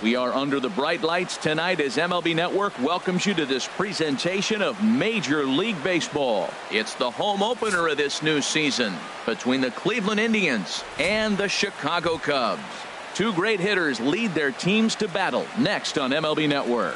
We are under the bright lights tonight as MLB Network welcomes you to this presentation of Major League Baseball. It's the home opener of this new season between the Cleveland Indians and the Chicago Cubs. Two great hitters lead their teams to battle next on MLB Network.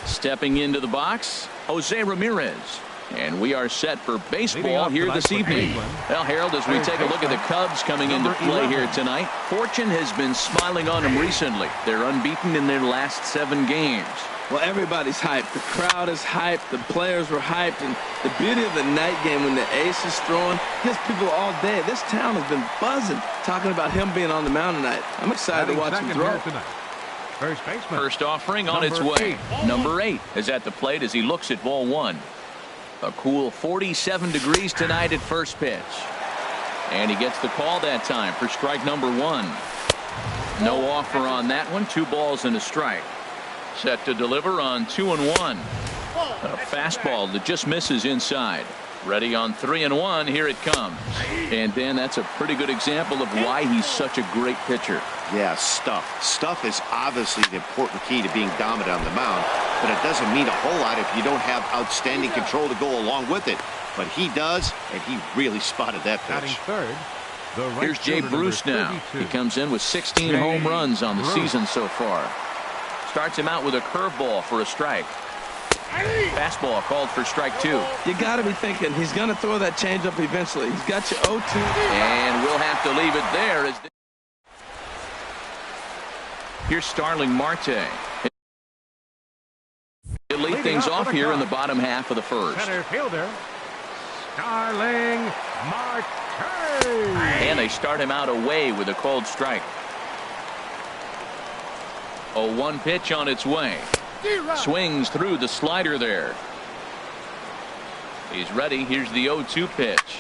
Stepping into the box, Jose Ramirez. And we are set for baseball here this evening. Well, Harold, as we take a look at the Cubs coming into play here tonight, fortune has been smiling on them recently. They're unbeaten in their last 7 games. Well, everybody's hyped. The crowd is hyped. The players were hyped. And the beauty of the night game when the ace is throwing gets people all day. This town has been buzzing talking about him being on the mound tonight. I'm excited to watch him throw. First offering on its way. Number 8 is at the plate as he looks at ball 1. A cool 47 degrees tonight at first pitch. And he gets the call that time for strike number 1. No offer on that one. 2 balls and a strike. Set to deliver on 2-1. A fastball that just misses inside. Ready on 3-1. Here it comes. And then that's a pretty good example of why he's such a great pitcher. Yeah, stuff. Stuff is obviously the important key to being dominant on the mound, but it doesn't mean a whole lot if you don't have outstanding control to go along with it. But he does, and he really spotted that pitch. Here's Jay Bruce now. He comes in with 16 home runs on the season so far. Starts him out with a curveball for a strike. Fastball called for strike 2. You got to be thinking he's going to throw that changeup eventually. He's got you 0-2. And we'll have to leave it there. Here's Starling Marte. He'll lead things off here in the bottom half of the first. Center fielder, Starling Marte. And they start him out away with a cold strike. 0-1 pitch on its way. Swings through the slider there. He's ready. Here's the 0-2 pitch.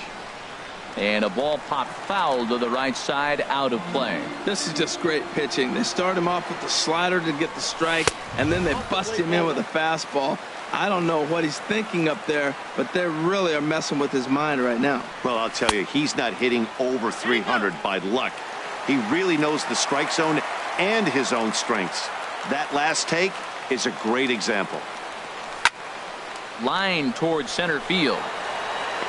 And a ball popped foul to the right side, out of play. This is just great pitching. They start him off with the slider to get the strike, and then they bust him in with a fastball. I don't know what he's thinking up there, but they really are messing with his mind right now. Well, I'll tell you, he's not hitting over 300 by luck. He really knows the strike zone and his own strengths. That last take is a great example. Line towards center field.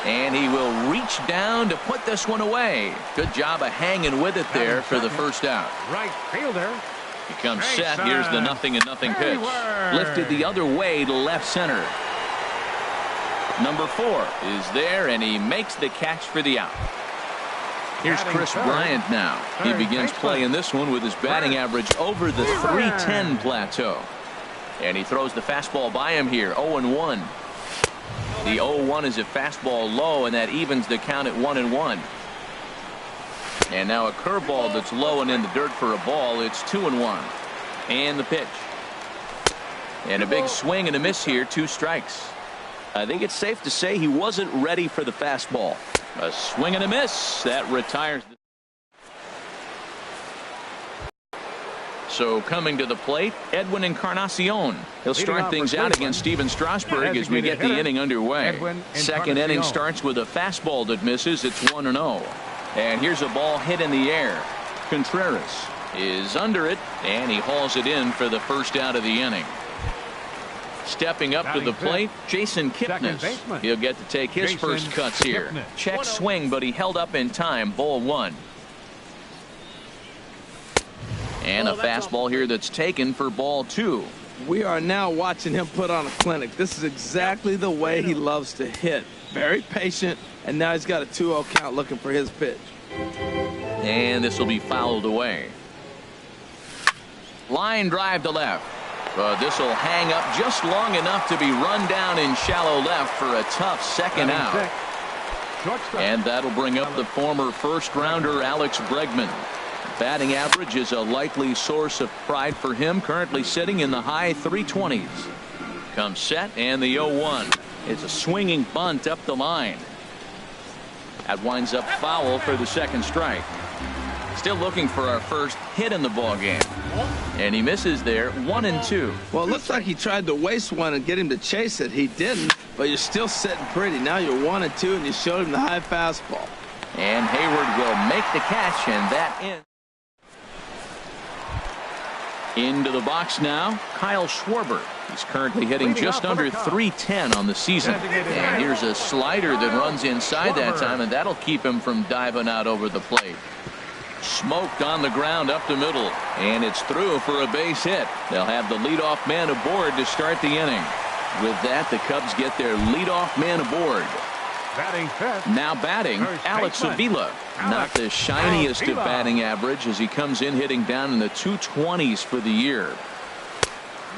And he will reach down to put this one away. Good job of hanging with it there for the first out. Right fielder. He comes set. Here's the 0-0 pitch. Lifted the other way to left center. Number 4 is there, and he makes the catch for the out. Here's Chris Bryant now. He begins playing this one with his batting average over the 310 plateau. And he throws the fastball by him here. 0-1. The 0-1 is a fastball low, and that evens the count at 1-1. And now a curveball that's low and in the dirt for a ball. It's 2-1. And the pitch. And a big swing and a miss here. 2 strikes. I think it's safe to say he wasn't ready for the fastball. A swing and a miss. That retires. So coming to the plate, Edwin Encarnacion. He'll start things out against Steven Strasburg as we get the inning underway. Second inning starts with a fastball that misses. It's 1-0. And here's a ball hit in the air. Contreras is under it, and he hauls it in for the first out of the inning. Stepping up to the plate, Jason Kipnis. He'll get to take his first cuts here. Check swing, but he held up in time. Ball 1. And a fastball here that's taken for ball 2. We are now watching him put on a clinic. This is exactly the way he loves to hit. Very patient, and now he's got a 2-0 count looking for his pitch. And this will be fouled away. Line drive to left. But this will hang up just long enough to be run down in shallow left for a tough second out. And that'll bring up the former first-rounder Alex Bregman. Batting average is a likely source of pride for him, currently sitting in the high 320s. Comes set, and the 0-1. It's a swinging bunt up the line. That winds up foul for the second strike. Still looking for our first hit in the ballgame. And he misses there. 1-2. Well, it looks like he tried to waste one and get him to chase it. He didn't, but you're still sitting pretty. Now you're 1-2, and you showed him the high fastball. And Hayward will make the catch, and that ends. Into the box now, Kyle Schwarber. He's currently hitting just under .310 on the season. And here's a slider that runs inside that time, and that'll keep him from diving out over the plate. Smoked on the ground up the middle, and it's through for a base hit. They'll have the leadoff man aboard to start the inning. With that, the Cubs get their leadoff man aboard. Batting fifth. Now batting, Alex Avila. Not the shiniest of batting average as he comes in hitting down in the 220s for the year.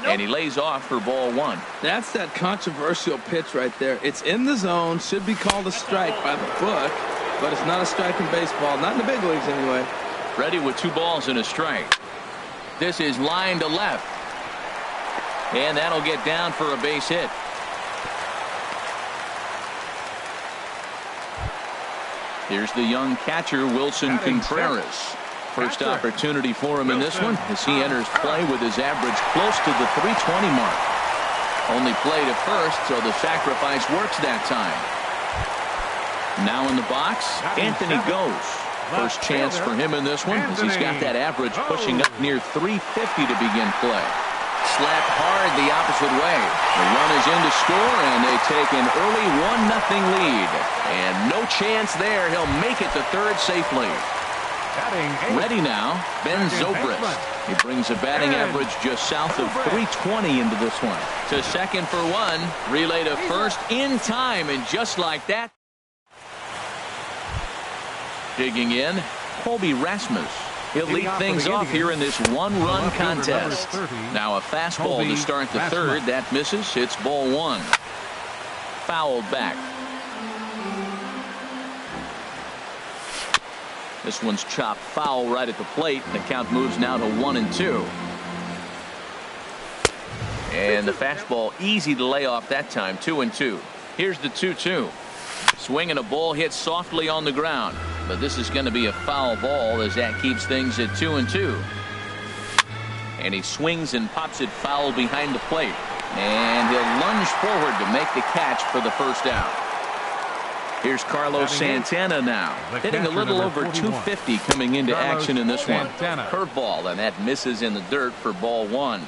And he lays off for ball one. That's that controversial pitch right there. It's in the zone, should be called a strike by the book, but it's not a strike in baseball, not in the big leagues anyway. Ready with 2 balls and a strike. This is line to left. And that'll get down for a base hit. Here's the young catcher, Wilson Contreras. First opportunity for him in this one as he enters play with his average close to the 320 mark. Only played at first, so the sacrifice works that time. Now in the box, Anthony goes. First chance for him in this one as he's got that average pushing up near 350 to begin play. Slapped hard the opposite way. The run is in to score, and they take an early 1-0 lead. And no chance there. He'll make it to third safely. Ready now, Ben Zobrist. He brings a batting average just south of 320 into this one. To second for one. Relay to first in time, and just like that. Digging in, Colby Rasmus. He'll lead things off here in this 1-run contest. Now a fastball to start the third. That misses. It's ball one. Fouled back. This one's chopped foul right at the plate. The count moves now to 1-2. And the fastball easy to lay off that time. 2-2. Here's the 2-2. Swing and a ball hit softly on the ground. But this is going to be a foul ball as that keeps things at 2-2. And he swings and pops it foul behind the plate. And he'll lunge forward to make the catch for the first out. Here's Carlos Santana now. Hitting a little over 250 coming into action in this one. Curveball, and that misses in the dirt for ball one.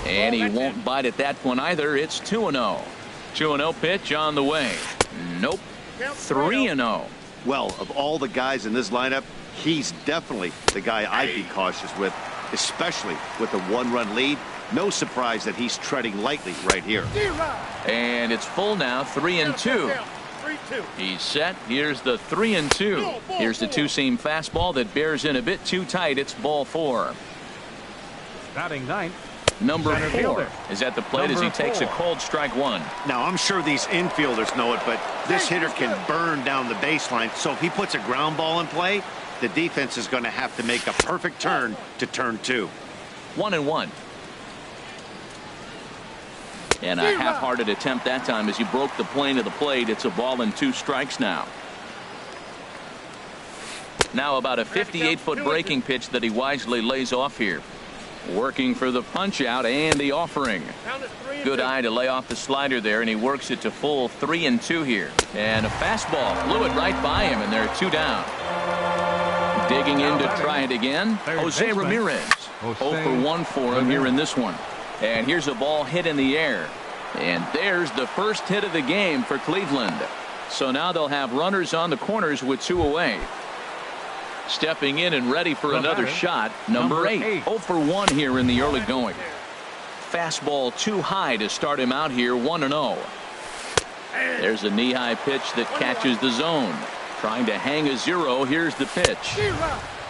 And he won't bite at that one either. It's 2-0. 2-0 pitch on the way. Nope. 3-0. Well, of all the guys in this lineup, he's definitely the guy I'd be cautious with, especially with a 1-run lead. No surprise that he's treading lightly right here. And it's full now, 3-2. He's set. Here's the 3-2. Here's the two-seam fastball that bears in a bit too tight. It's ball four. Batting ninth. Number 4 is at the plate as he takes a cold strike one. Now, I'm sure these infielders know it, but this hitter can burn down the baseline. So if he puts a ground ball in play, the defense is going to have to make a perfect turn to turn 2. 1-1. And a half-hearted attempt that time as he broke the plane of the plate. It's a ball and 2 strikes now. Now about a 58-foot breaking pitch that he wisely lays off here. Working for the punch out and the offering. Good eye to lay off the slider there, and he works it to full 3-2 here. And a fastball blew it right by him, and there are 2 down. Digging in to try it again, Jose Ramirez. 0 for 1 for him here in this one. And here's a ball hit in the air. And there's the first hit of the game for Cleveland. So now they'll have runners on the corners with 2 away. Stepping in and ready for another shot, number 8. 0 for 1 here in the early going. Fastball too high to start him out here, 1-0. There's a knee-high pitch that catches the zone. Trying to hang a 0. Here's the pitch.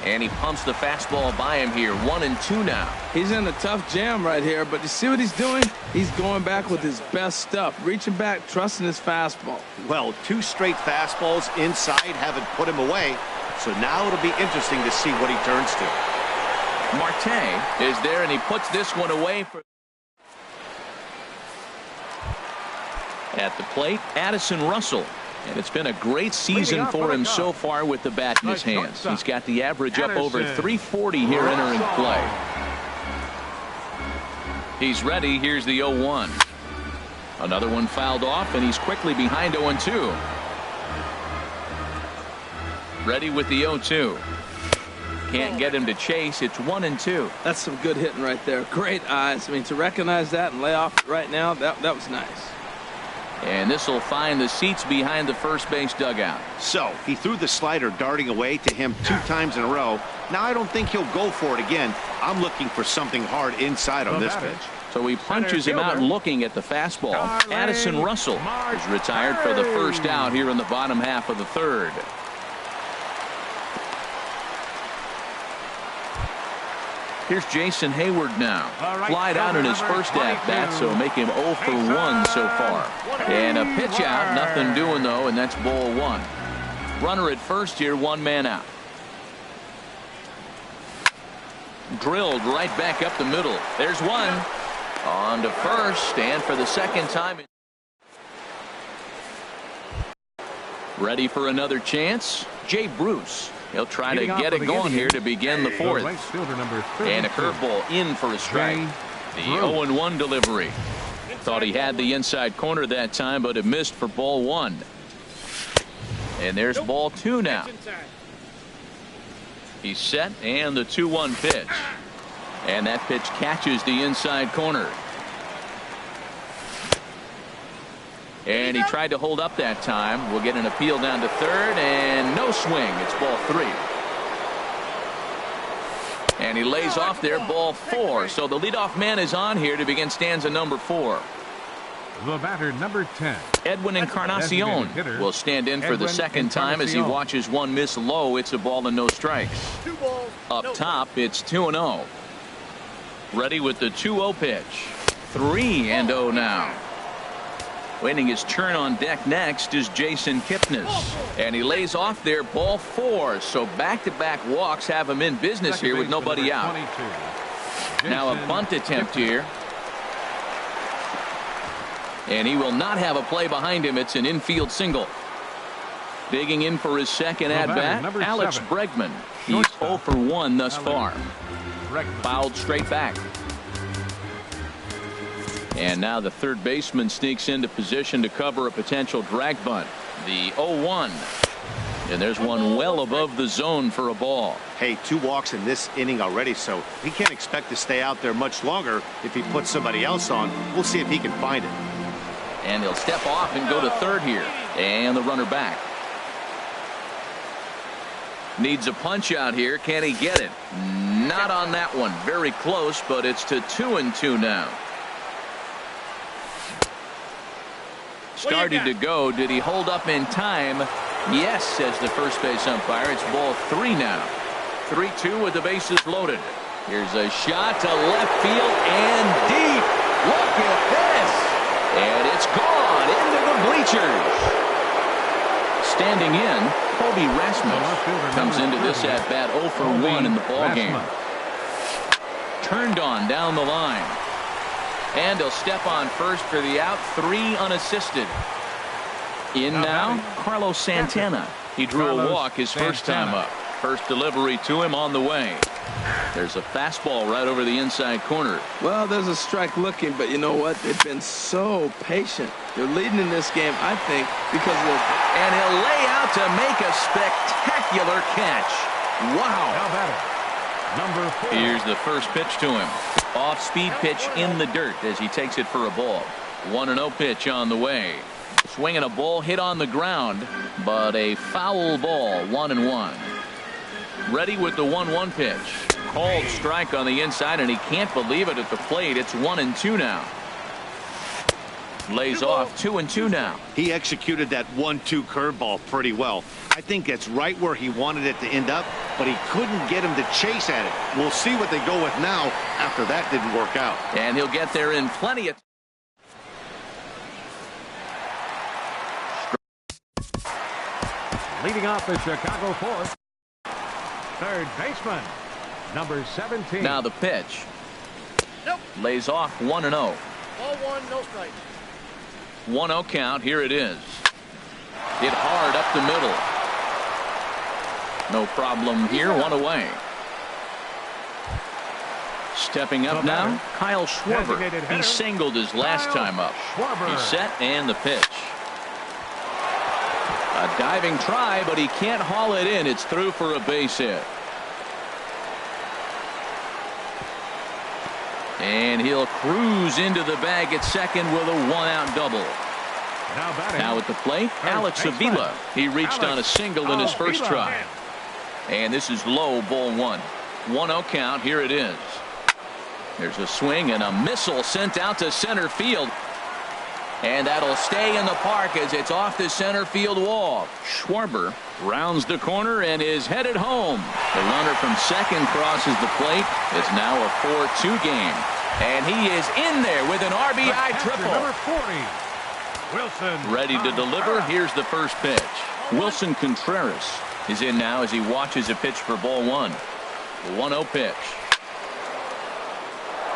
And he pumps the fastball by him here, 1-2 now. He's in a tough jam right here, but you see what he's doing? He's going back with his best stuff, reaching back, trusting his fastball. Well, 2 straight fastballs inside haven't put him away. So now it'll be interesting to see what he turns to. Marte is there, and he puts this one away. At the plate, Addison Russell. And it's been a great season for him so far with the bat in his hands. He's got the average up over 340 here entering play. He's ready. Here's the 0-1. Another one fouled off, and he's quickly behind 0-2. Ready with the 0-2. Can't get him to chase. It's 1-2. That's some good hitting right there. Great eyes. I mean, to recognize that and lay off right now, that was nice. And this will find the seats behind the first base dugout. So he threw the slider darting away to him 2 times in a row. Now I don't think he'll go for it again. I'm looking for something hard inside on this pitch. So he punches him out looking at the fastball. Addison Russell is retired for the first out here in the bottom half of the third. Here's Jason Hayward now. Flied out in his first at-bat, so make him 0 for 1 so far. And a pitch out, nothing doing though, and that's ball 1. Runner at first here, 1 man out. Drilled right back up the middle. There's 1. On to first, and for the second time. Ready for another chance? Jay Bruce. He'll try to get it going here to begin the fourth. And a curveball in for a strike. The 0-1 delivery. Thought he had the inside corner that time, but it missed for ball 1. And there's ball 2 now. He's set, and the 2-1 pitch. And that pitch catches the inside corner. And he tried to hold up that time. We'll get an appeal down to third, and no swing. It's ball 3. And he lays off there, ball 4. So the leadoff man is on here to begin stanza number 4. The batter, number 10. Edwin Encarnacion will stand in for the second time as he watches one miss low. It's a ball and no strikes. Up top, it's 2-0. Ready with the 2-0 pitch. 3-0 now. Waiting his turn on deck next is Jason Kipnis. And he lays off there, ball 4. So back-to-back walks have him in business here with nobody out. Now a bunt attempt here. And he will not have a play behind him. It's an infield single. Digging in for his second at-bat, Alex Bregman. He's 0 for 1 thus far. Fouled straight back. And now the third baseman sneaks into position to cover a potential drag bunt. The 0-1. And there's one well above the zone for a ball. Hey, 2 walks in this inning already, so he can't expect to stay out there much longer if he puts somebody else on. We'll see if he can find it. And he'll step off and go to third here. And the runner back. Needs a punch out here. Can he get it? Not on that one. Very close, but it's to 2-2 now. Started to go. Did he hold up in time? Yes, says the first base umpire. It's ball 3 now. 3-2 with the bases loaded. Here's a shot to left field and deep. Look at this. And it's gone into the bleachers. Standing in, Kobe Rasmus comes into this at bat 0 for 1 in the ballgame. Turned on down the line. And he'll step on first for the out. 3 unassisted. In now, Carlos Santana. He drew a walk his first time up. First delivery to him on the way. There's a fastball right over the inside corner. Well, there's a strike looking, but you know what? They've been so patient. They're leading in this game, I think, because of... And he'll lay out to make a spectacular catch. Wow. Now batter, number 4. Here's the first pitch to him. Off-speed pitch in the dirt as he takes it for a ball. 1-0 pitch on the way. Swinging a ball hit on the ground, but a foul ball. 1-1. Ready with the 1-1 pitch. Called strike on the inside, and he can't believe it at the plate. It's 1-2 now. Lays off 2-2 now. He executed that 1-2 curveball pretty well. I think it's right where he wanted it to end up, but he couldn't get him to chase at it. We'll see what they go with now after that didn't work out. And he'll get there in plenty of... Leading off the Chicago fourth. Third baseman, number 17. Now the pitch. Lays off 1-0. Ball 1, no strike. 1-0 count. Here it is. Hit hard up the middle. No problem here. 1 away. Stepping up now, Kyle Schwarber. He singled his last time up. He's set, and the pitch. A diving try, but he can't haul it in. It's through for a base hit. And he'll cruise into the bag at second with a 1-out double. Now at the plate, Alex Avila. He reached on a single in his first try. And this is low, ball 1. 1-0 count. Here it is. There's a swing and a missile sent out to center field. And that'll stay in the park as it's off the center field wall. Schwarber rounds the corner and is headed home. The runner from second crosses the plate. It's now a 4-2 game. And he is in there with an RBI triple. Number 40, Wilson. Ready to deliver. Here's the first pitch. Wilson Contreras is in now as he watches a pitch for ball 1. 1-0 pitch.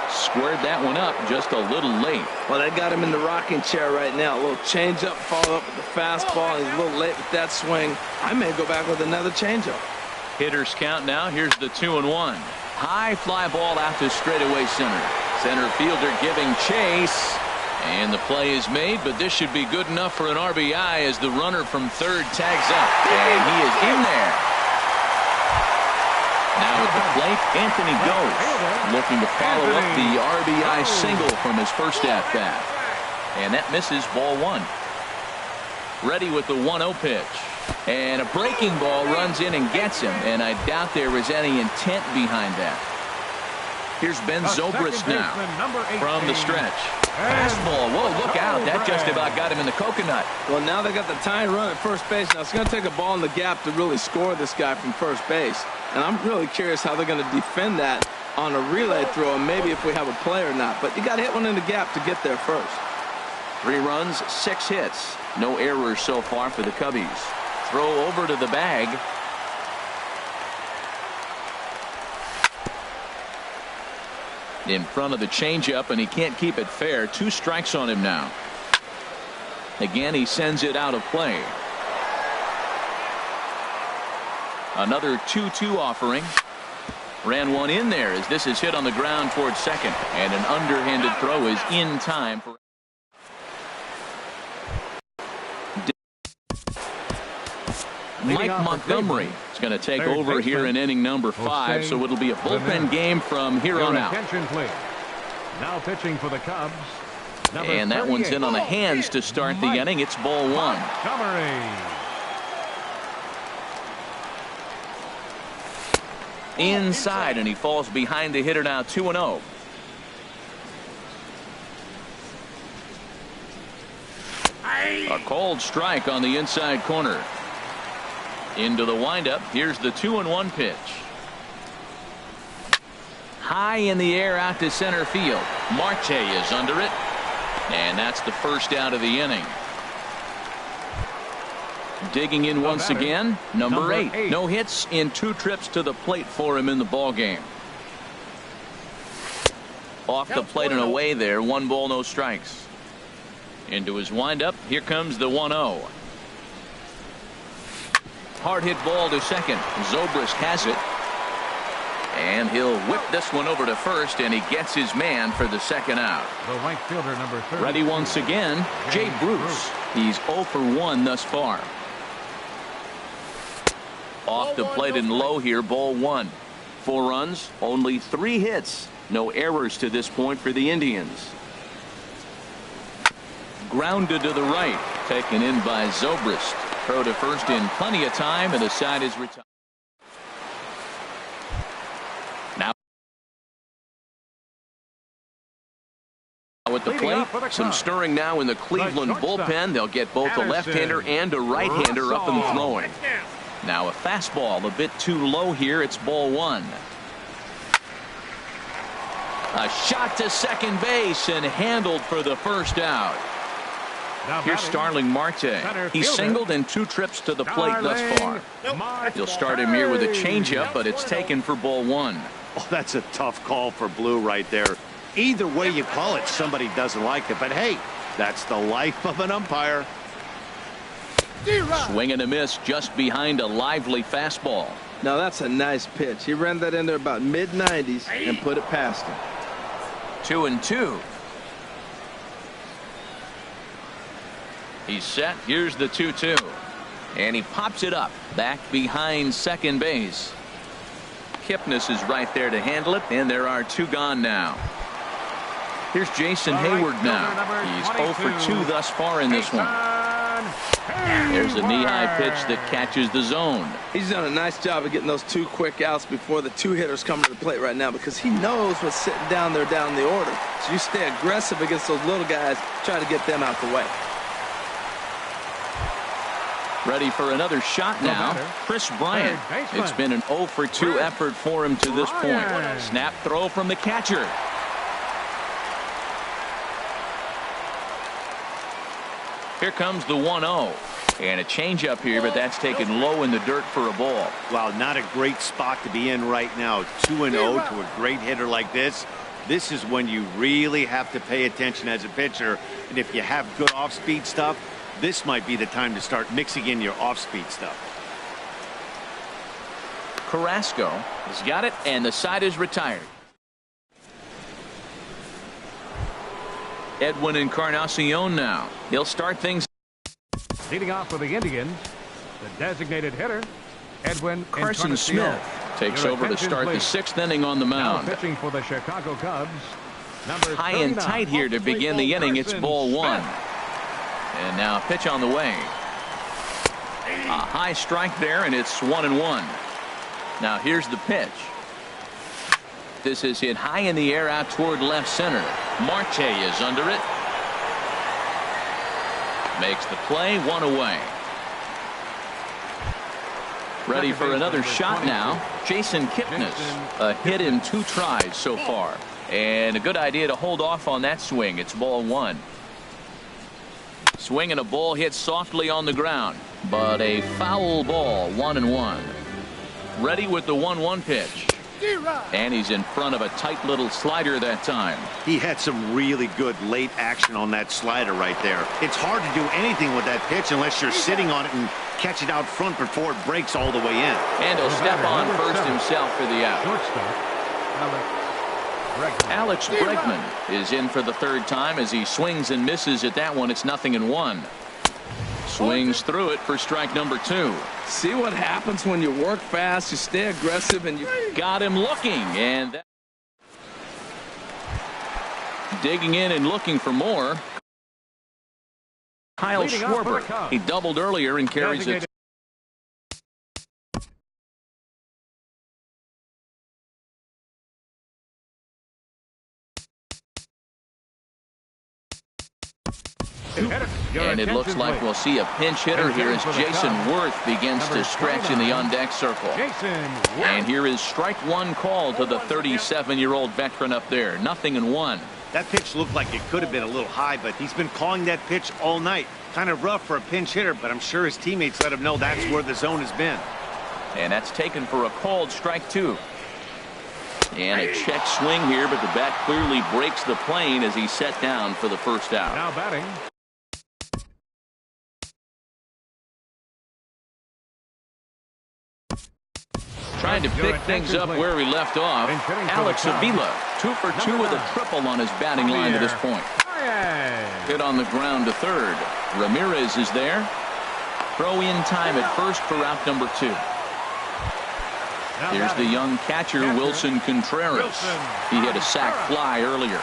Squared that one up just a little late. Well, they got him in the rocking chair right now. A little changeup, follow up with the fastball. He's a little late with that swing. I may go back with another changeup. Hitters count now. Here's the 2-1. High fly ball out to straightaway center. Center fielder giving chase. And the play is made, but this should be good enough for an RBI as the runner from third tags up. And he is in there. Now at the plate, Anthony goes, looking to follow up the RBI single from his first at-bat. And that misses, ball 1. Ready with the 1-0 pitch. And a breaking ball runs in and gets him, and I doubt there was any intent behind that. Here's Ben Zobrist now from the stretch. Fastball. Whoa, look out. That just about got him in the coconut. Well, now they got the tying run at first base. Now it's going to take a ball in the gap to really score this guy from first base. And I'm really curious how they're going to defend that on a relay throw, and maybe if we have a play or not. But you got to hit one in the gap to get there first. 3 runs, 6 hits. No errors so far for the Cubbies. Throw over to the bag. In front of the changeup, and he can't keep it fair. 2 strikes on him now. Again, he sends it out of play. Another 2-2 offering. Ran one in there as this is hit on the ground towards second. And an underhanded throw is in time for. Mike Montgomery is going to take over here in inning number 5, so it'll be a bullpen game from here on out. Now pitching for the Cubs. And that one's in on the hands to start the inning. It's ball 1. Montgomery. Inside, and he falls behind the hitter now. 2-0. A cold strike on the inside corner. Into the windup. Here's the 2-1 pitch. High in the air out to center field. Marte is under it. And that's the first out of the inning. Digging in once again, number 8. No hits in 2 trips to the plate for him in the ball game. Off the plate and away there. 1 ball, no strikes. Into his windup. Here comes the 1-0. Hard hit ball to second. Zobrist has it. And he'll whip this one over to first, and he gets his man for the second out. The right fielder, number 30. Ready once again, Jay Bruce. He's 0 for 1 thus far. Off the plate and low here, ball 1. 4 runs, only 3 hits. No errors to this point for the Indians. Grounded to the right. Taken in by Zobrist. Throw to first in plenty of time, and the side is retired. Now at the plate, some stirring now in the Cleveland bullpen. They'll get both a left-hander and a right-hander up and throwing. Now a fastball a bit too low here. It's ball 1. A shot to second base and handled for the first out. Here's Starling Marte. He's singled in 2 trips to the plate thus far. He'll start him here with a changeup, but it's taken for ball 1. Oh, that's a tough call for Blue right there. Either way you call it, somebody doesn't like it. But hey, that's the life of an umpire. Swing and a miss just behind a lively fastball. Now that's a nice pitch. He ran that in there about mid-90s and put it past him. 2-2. He's set. Here's the 2-2. And he pops it up back behind second base. Kipnis is right there to handle it, and there are 2 gone now. Here's Jason Hayward now. He's 0 for 2 thus far in this one. There's a knee-high pitch that catches the zone. He's done a nice job of getting those 2 quick outs before the 2 hitters come to the plate right now, because he knows what's sitting down there down the order. So you stay aggressive against those little guys, try to get them out the way. Ready for another shot now. Chris Bryant. It's been an 0 for 2 effort for him to this point. Snap throw from the catcher. Here comes the 1-0. And a changeup here, but that's taken low in the dirt for a ball. Wow, not a great spot to be in right now. 2-0 to a great hitter like this. This is when you really have to pay attention as a pitcher. And if you have good off-speed stuff, this might be the time to start mixing in your off-speed stuff. Carrasco has got it, and the side is retired. Edwin Encarnacion now. He'll start things. Leading off for the Indians, the designated hitter, Edwin Carson Smith takes over to start the 6th inning on the mound. Now pitching for the Chicago Cubs, high and tight here to begin the inning. It's ball 1. And now pitch on the way. A high strike there, and it's 1-1. Now here's the pitch. This is hit high in the air out toward left center. Marte is under it. Makes the play, 1 away. Ready for another shot now. Jason Kipnis. A hit in 2 tries so far. And a good idea to hold off on that swing. It's ball 1. Swing and a ball hit softly on the ground. But a foul ball, 1-1. Ready with the 1-1 pitch. And he's in front of a tight little slider that time. He had some really good late action on that slider right there. It's hard to do anything with that pitch unless you're sitting on it and catch it out front before it breaks all the way in. And he'll step on first himself for the out. Alex Bregman is in for the 3rd time as he swings and misses at that one. It's 0-1. Swings through it for strike number 2. See what happens when you work fast, you stay aggressive, and you got him looking, and digging in and looking for more. Kyle Schwarber. He doubled earlier and carries it. And it looks like we'll see a pinch hitter here as Jason Worth begins to stretch in the on-deck circle. And here is strike 1 called to the 37-year-old veteran up there. 0-1. That pitch looked like it could have been a little high, but he's been calling that pitch all night. Kind of rough for a pinch hitter, but I'm sure his teammates let him know that's where the zone has been. And that's taken for a called strike 2. And a check swing here, but the bat clearly breaks the plane as he's set down for the 1st out. Now batting. Trying to pick things up where he left off. Alex Avila, 2 for 2 with a triple on his batting line to this point. Hit on the ground to 3rd. Ramirez is there. Throw in time at 1st for out number 2. Here's the young catcher, Wilson Contreras. He hit a sac fly earlier.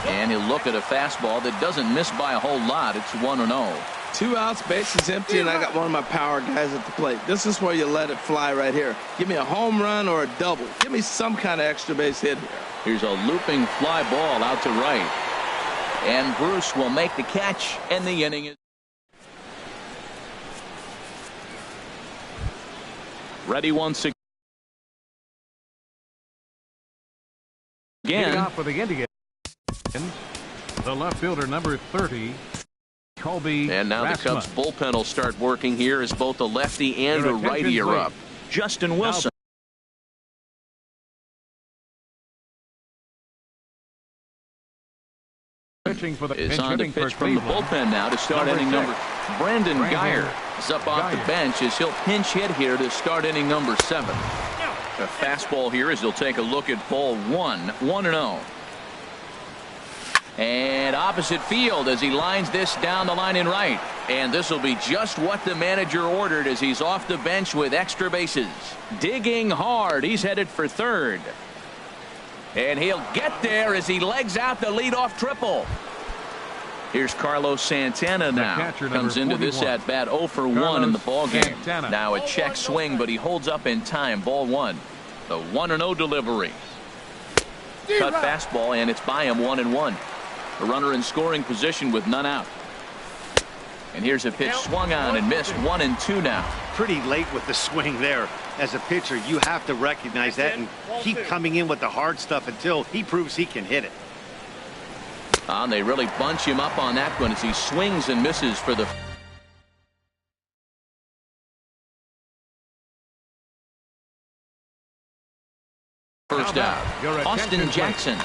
And he'll look at a fastball that doesn't miss by a whole lot. It's 1-0. 2 outs, bases empty, and I got one of my power guys at the plate. This is where you let it fly right here. Give me a home run or a double. Give me some kind of extra base hit here. Here's a looping fly ball out to right. And Bruce will make the catch, and the inning is ready once again. Leading off for the Indians, the left fielder, number 30. Colby and now Rasmus. The Cubs bullpen will start working here as both a lefty and a righty are up. Justin Wilson. Is on to pitch from the bullpen now to start inning number. Brandon Guyer is up off the bench as he'll pinch hit here to start inning number 7. A fastball here as he'll take a look at ball 1. 1-0. And opposite field as he lines this down the line in right. And this will be just what the manager ordered as he's off the bench with extra bases. Digging hard. He's headed for 3rd. And he'll get there as he legs out the leadoff triple. Here's Carlos Santana now. Comes into this at-bat 0 for 1 in the ballgame. Now a check swing, but he holds up in time. Ball 1. The 1-0 delivery. Cut fastball, and it's by him 1-1. A runner in scoring position with none out. And here's a pitch swung on and missed. 1-2 now. Pretty late with the swing there. As a pitcher, you have to recognize that and keep coming in with the hard stuff until he proves he can hit it. And they really bunch him up on that one as he swings and misses for the first out. Austin Jackson.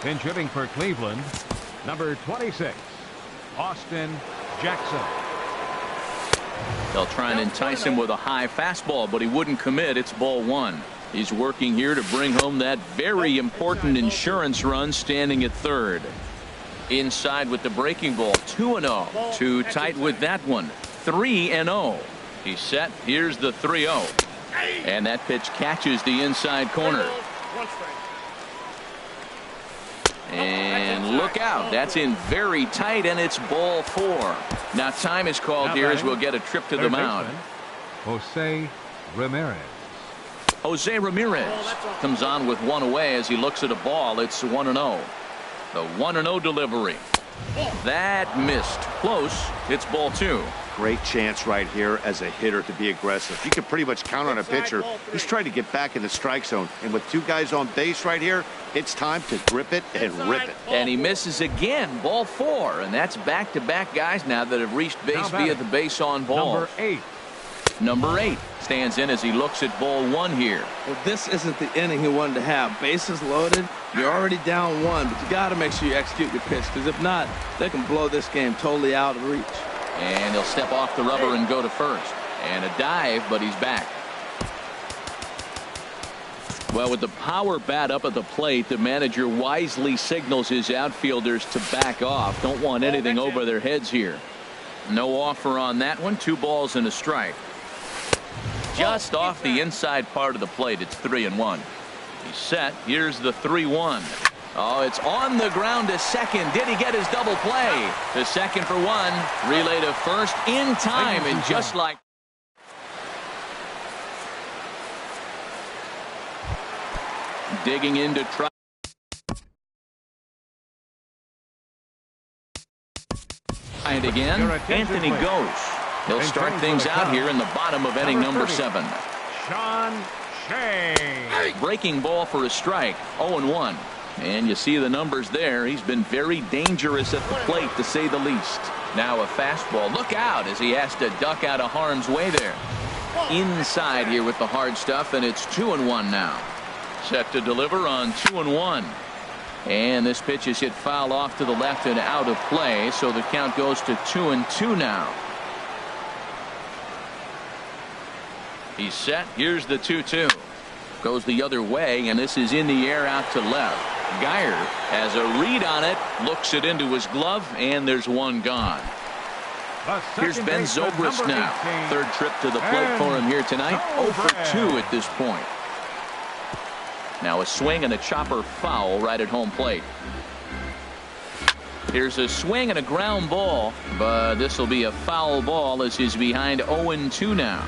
Pinch hitting for Cleveland, number 26, Austin Jackson. They'll try and entice him with a high fastball, but he wouldn't commit. It's ball 1. He's working here to bring home that very important insurance run, standing at third. Inside with the breaking ball. 2-0. Too tight with that one. 3-0. He's set. Here's the 3-0. And that pitch catches the inside corner. And look out. That's in very tight, and it's ball 4. Now time is called here as we'll get a trip to the mound. Jose Ramirez. Jose Ramirez comes on with one away as he looks at a ball. It's 1-0. The 1-0 delivery. That missed. Close. It's ball 2. Great chance right here as a hitter to be aggressive. You can pretty much count on a pitcher who's trying to get back in the strike zone. And with 2 guys on base right here, it's time to grip it and rip it. And he misses again. Ball 4. And that's back-to-back guys now that have reached base via the base on ball. Number 8 stands in as he looks at ball 1 here. Well, this isn't the inning he wanted to have. Bases loaded. You're already down 1, but you got to make sure you execute your pitch, because if not, they can blow this game totally out of reach. And he'll step off the rubber and go to first. And a dive, but he's back. Well, with the power bat up at the plate, the manager wisely signals his outfielders to back off. Don't want anything over their heads here. No offer on that one. 2 balls and a strike. Just off the inside part of the plate. It's 3-1. He's set. Here's the 3-1. Oh, it's on the ground to second. Did he get his double play? To second for 1. Relay to first in time. And just like digging in to try. And again, Anthony goes. He'll start things out here in the bottom of inning number 7. Sean Shea. Breaking ball for a strike. 0-1. And you see the numbers there. He's been very dangerous at the plate, to say the least. Now a fastball. Look out as he has to duck out of harm's way there. Inside here with the hard stuff, and it's 2-1 now. Set to deliver on 2-1. And this pitch is hit foul off to the left and out of play, so the count goes to 2-2 now. He's set. Here's the 2-2. Goes the other way, and this is in the air out to left. Geyer has a read on it, looks it into his glove, and there's one gone. Here's Ben Zobrist now. 3rd trip to the plate for him here tonight. 0 for 2 at this point. Now a swing and a chopper foul right at home plate. Here's a swing and a ground ball, but this will be a foul ball as he's behind 0-2 now.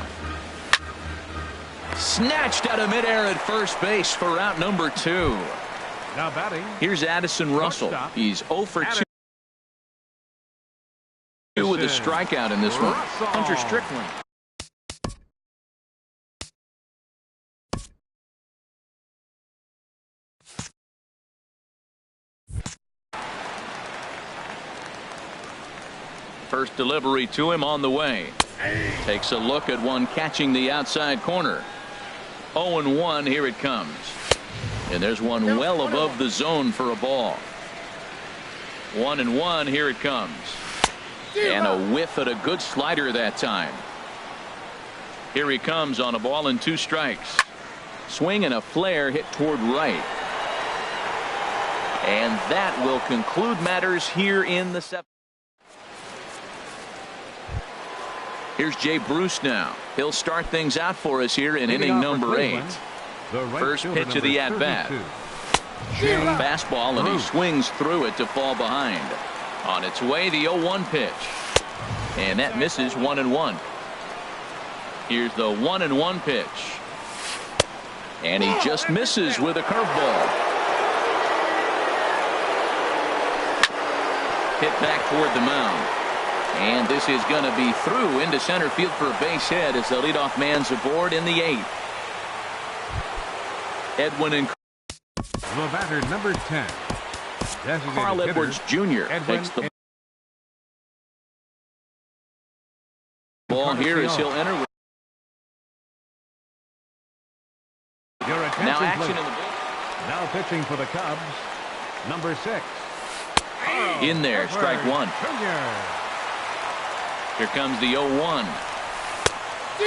Snatched out of midair at first base for out number 2. Now batting. Here's Addison Russell. He's 0 for 2 with a strikeout in this one. Hunter Strickland. First delivery to him on the way. Takes a look at one catching the outside corner. 0-1. Here it comes. And there's one well above the zone for a ball. 1-1. Here it comes. And a whiff at a good slider that time. Here he comes on a ball and 2 strikes. Swing and a flare hit toward right. And that will conclude matters here in the 7th. Here's Jay Bruce now. He'll start things out for us here in inning number 8. First pitch of the at-bat. Fastball, and he swings through it to fall behind. On its way, the 0-1 pitch. And that misses 1-1. Here's the 1-1 pitch. And he just misses with a curveball. Hit back toward the mound. And this is going to be through into center field for a base hit as the leadoff man's aboard in the 8th. Edwin and The batter, number 10. Carl Edwards Jr. takes the ball here as he'll enter. Now action in the bullpen. Now pitching for the Cubs, number 6. In there, strike one. Here comes the 0-1.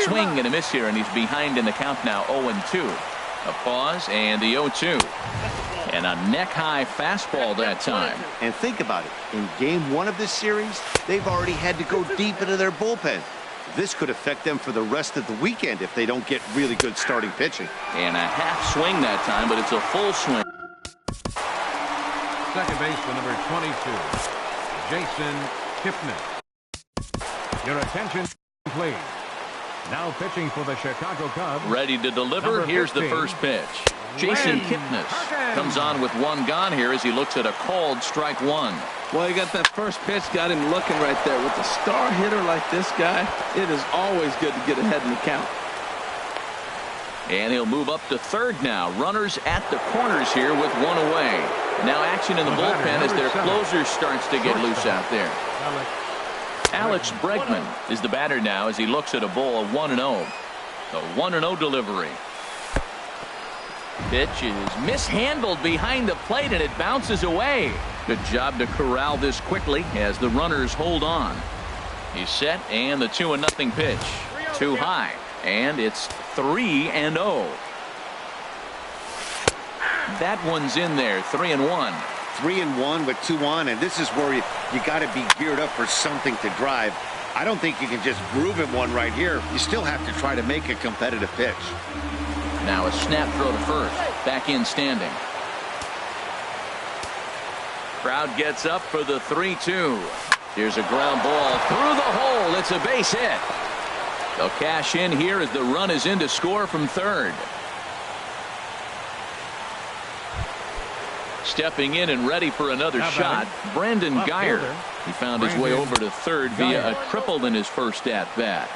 Swing and a miss here, and he's behind in the count now, 0-2. A pause, and the 0-2. And a neck-high fastball that time. And think about it. In game 1 of this series, they've already had to go deep into their bullpen. This could affect them for the rest of the weekend if they don't get really good starting pitching. And a half swing that time, but it's a full swing. Second base for number 22, Jason Kipnis. Your attention, please. Now pitching for the Chicago Cubs. Ready to deliver. Here's the first pitch. Jason Kipnis comes on with one gone here as he looks at a called strike one. Well, he got that first pitch, got him looking right there. With a star hitter like this guy, it is always good to get ahead in the count. And he'll move up to third now. Runners at the corners here with one away. Now action in the bullpen as their closer starts to get loose out there. Alex Bregman is the batter now as he looks at a ball of 1-0. The 1-0 delivery. Pitch is mishandled behind the plate and it bounces away. Good job to corral this quickly as the runners hold on. He's set and the 2-0 pitch. Too high. And it's 3-0. That one's in there. 3-1. 3-1 with 2 on, and this is where you got to be geared up for something to drive. I don't think you can just groove him one right here. You still have to try to make a competitive pitch. Now a snap throw to first. Back in standing. Crowd gets up for the 3-2. Here's a ground ball through the hole. It's a base hit. They'll cash in here as the run is in to score from third. Stepping in and ready for another shot, Brandon Geyer. He found his way over to third via a triple in his first at-bat.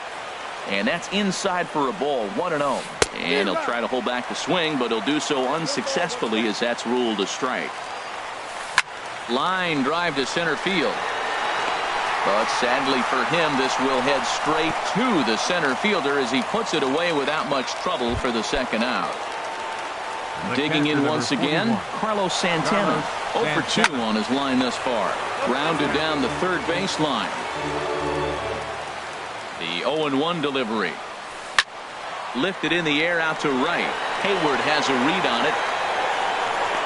And that's inside for a ball, 1-0. And he'll try to hold back the swing, but he'll do so unsuccessfully as that's ruled a strike. Line drive to center field. But sadly for him, this will head straight to the center fielder as he puts it away without much trouble for the second out. Digging in once again, Carlos Santana. 0 for 2 on his line thus far. Grounded down the third baseline. The 0-1 delivery. Lifted in the air out to right. Hayward has a read on it.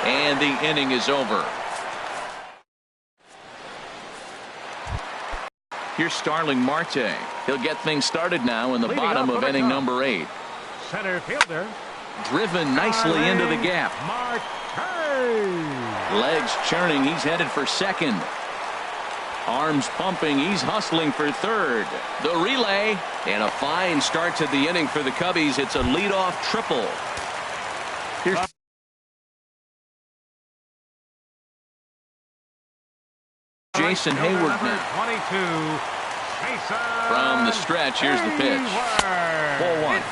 And the inning is over. Here's Starling Marte. He'll get things started now in the bottom of inning number 8. Center fielder. Driven nicely into the gap. Legs churning. He's headed for second. Arms pumping. He's hustling for third. The relay. And a fine start to the inning for the Cubbies. It's a leadoff triple. Here's Jason Hayward now. From the stretch, here's the pitch. Ball one.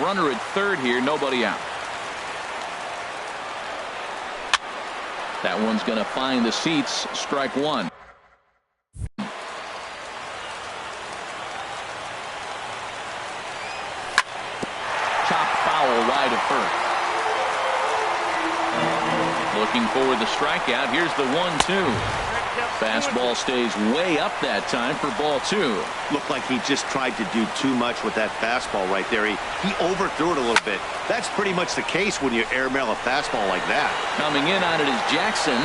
Runner at third here, nobody out. That one's going to find the seats. Strike one. Chop foul wide of first. Looking for the strikeout. Here's the 1-2. Fastball stays way up that time for ball 2. Looked like he just tried to do too much with that fastball right there. He overthrew it a little bit. That's pretty much the case when you airmail a fastball like that. Coming in on it is Jackson.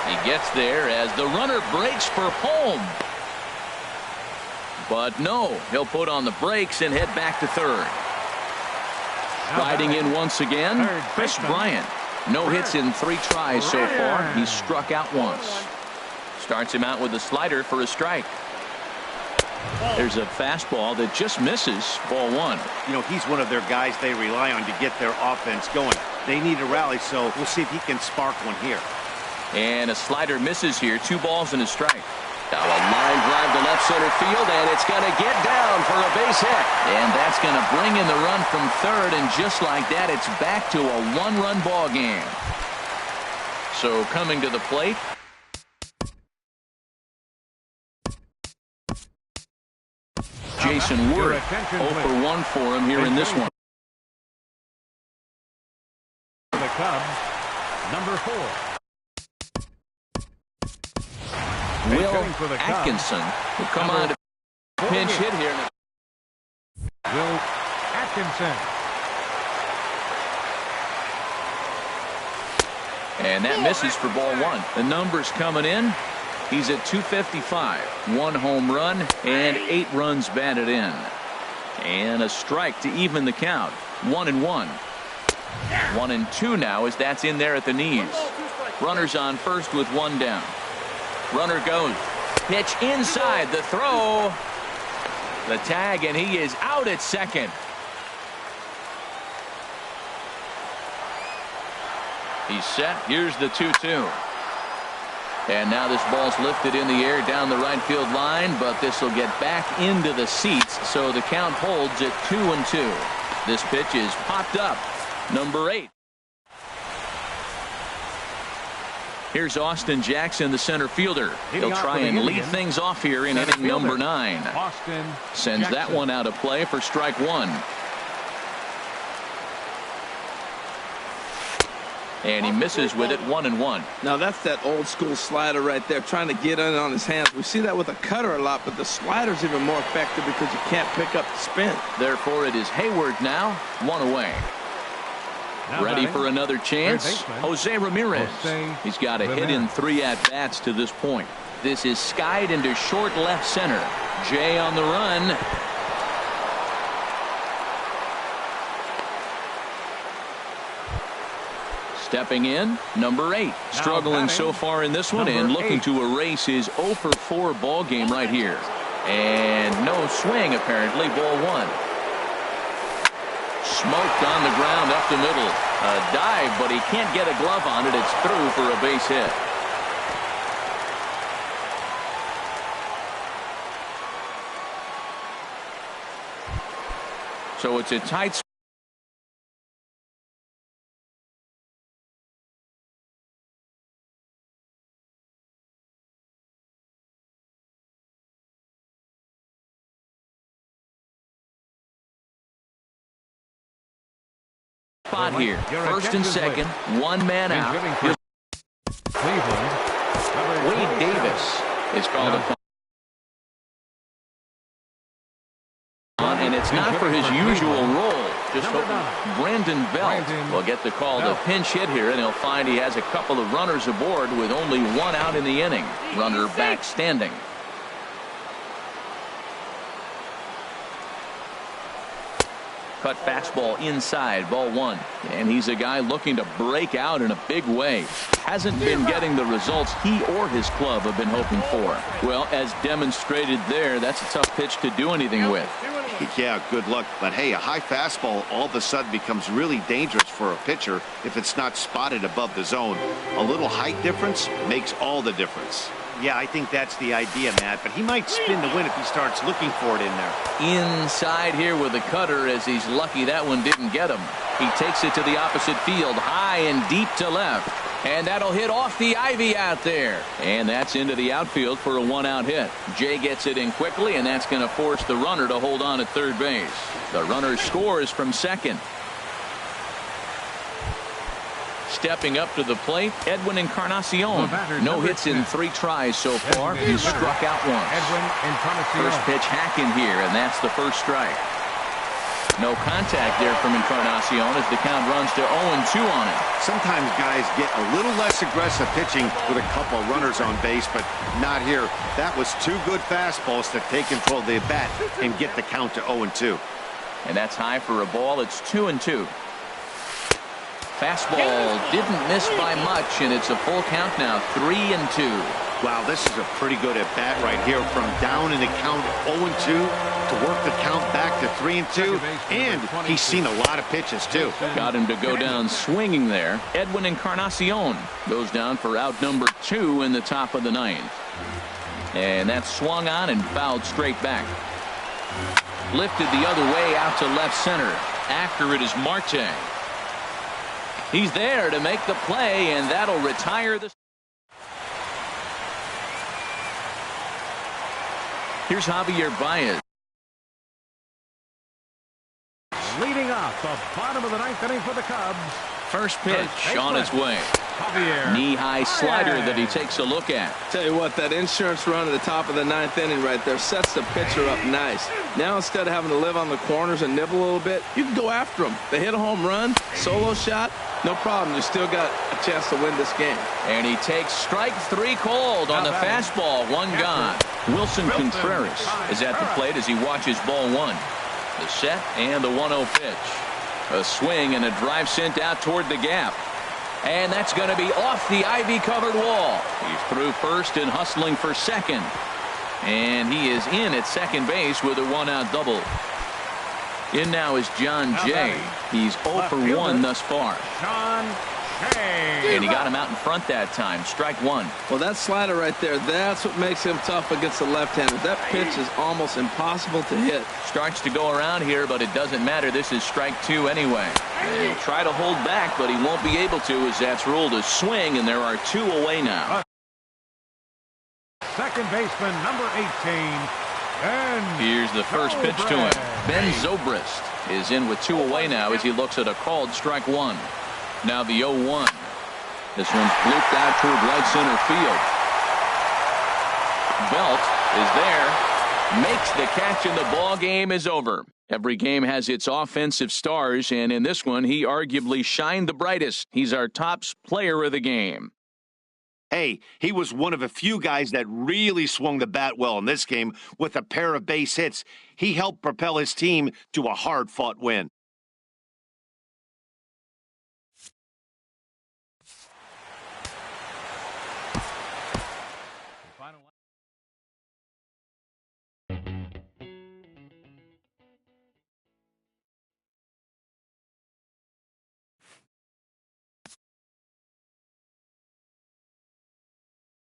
He gets there as the runner breaks for home. But no, he'll put on the brakes and head back to third. Riding in once again, Chris Bryant. No hits in 3 tries so far. He's struck out once. Starts him out with a slider for a strike. There's a fastball that just misses. Ball 1. You know, he's one of their guys they rely on to get their offense going. They need a rally, so we'll see if he can spark one here. And a slider misses here. 2 balls and a strike. Now a line drive to left center field, and it's going to get down for a base hit. And that's going to bring in the run from third, and just like that, it's back to a 1-run ball game. So coming to the plate, Jason Worth. 0 for 1 for him here in this one. The Cubs, number 4. Will Atkinson will come on to pinch hit here. Will Atkinson. And that misses for ball 1. The numbers coming in. He's at 255. 1 home run and 8 runs batted in. And a strike to even the count. 1-1. 1-2 now as that's in there at the knees. Runners on first with 1 down. Runner goes. Pitch inside. The throw. The tag, and he is out at second. He's set. Here's the 2-2. And now this ball's lifted in the air down the right field line, but this will get back into the seats, so the count holds at 2-2. This pitch is popped up. Number 8. Here's Austin Jackson, the center fielder. He'll try and lead things off here in inning number 9. Sends that one out of play for strike 1. And he misses with it. 1-1. Now that's that old school slider right there, trying to get in on his hands. We see that with a cutter a lot, but the slider's even more effective because you can't pick up the spin. Therefore it is Hayward now, 1 away. Ready for another chance. Jose Ramirez. He's got a hit in 3 at-bats to this point. This is skied into short left center. Jay on the run. Stepping in, number 8. Struggling so far in this one and looking to erase his 0 for 4 ball game right here. And no swing apparently. Ball 1. Smoked on the ground up the middle. A dive, but he can't get a glove on it. It's through for a base hit. So it's a tight spot here. First and second, 1 man out. Wade Davis is called upon. And it's not for his usual role. Just hoping Brandon Belt will get the call to pinch hit here, and he'll find he has a couple of runners aboard with only 1 out in the inning. Runner back standing. Cut fastball inside, ball 1. And he's a guy looking to break out in a big way. Hasn't been getting the results he or his club have been hoping for. Well, as demonstrated there, that's a tough pitch to do anything with. Yeah, good luck. But hey, a high fastball all of a sudden becomes really dangerous for a pitcher if it's not spotted above the zone. A little height difference makes all the difference. Yeah, I think that's the idea, Matt, but he might spin the win if he starts looking for it in there. Inside here with the cutter, as he's lucky that one didn't get him. He takes it to the opposite field, high and deep to left. And that'll hit off the ivy out there. And that's into the outfield for a 1-out hit. Jay gets it in quickly, and that's going to force the runner to hold on at third base. The runner scores from second. Stepping up to the plate, Edwin Encarnacion. No hits in 3 tries so far. He's struck out once. First pitch hack in here, and that's the first strike. No contact there from Encarnacion as the count runs to 0-2 on it. Sometimes guys get a little less aggressive pitching with a couple of runners on base, but not here. That was 2 good fastballs to take control of the bat and get the count to 0-2. And that's high for a ball. It's 2-2. Fastball didn't miss by much, and it's a full count now, 3-2. Wow, this is a pretty good at-bat right here from down in the count 0-2 to work the count back to 3-2, and he's seen a lot of pitches, too. Got him to go down swinging there. Edwin Encarnacion goes down for out number 2 in the top of the ninth. And that's swung on and fouled straight back. Lifted the other way out to left center. After it is Marte. He's there to make the play, and that'll retire the... Here's Javier Baez. Leading off the bottom of the ninth inning for the Cubs. First pitch on its way. Knee-high slider that he takes a look at. Tell you what, that insurance run at the top of the ninth inning right there sets the pitcher up nice. Now instead of having to live on the corners and nibble a little bit, you can go after them. They hit a home run, solo shot, no problem. You still got a chance to win this game. And he takes strike 3 cold on the fastball. 1 gone. Wilson Contreras is at the plate as he watches ball 1. The set and the 1-0 pitch. A swing and a drive sent out toward the gap. And that's going to be off the ivy-covered wall. He's through first and hustling for second. And he is in at second base with a 1-out double. In now is John Jay. He's 0 for 1 thus far. And he got him out in front that time. Strike 1. Well, that slider right there, that's what makes him tough against the left-hander. That pitch is almost impossible to hit. Starts to go around here, but it doesn't matter. This is strike 2 anyway. And he'll try to hold back, but he won't be able to as that's ruled a swing, and there are 2 away now. Second baseman, number 18. And here's the first pitch to him. Ben Zobrist is in with 2 away now as he looks at a called strike 1. Now the 0-1. This one's blooped out toward right center field. Belt is there, makes the catch, and the ball game is over. Every game has its offensive stars, and in this one, he arguably shined the brightest. He's our top player of the game. Hey, he was one of a few guys that really swung the bat well in this game with a pair of base hits. He helped propel his team to a hard-fought win.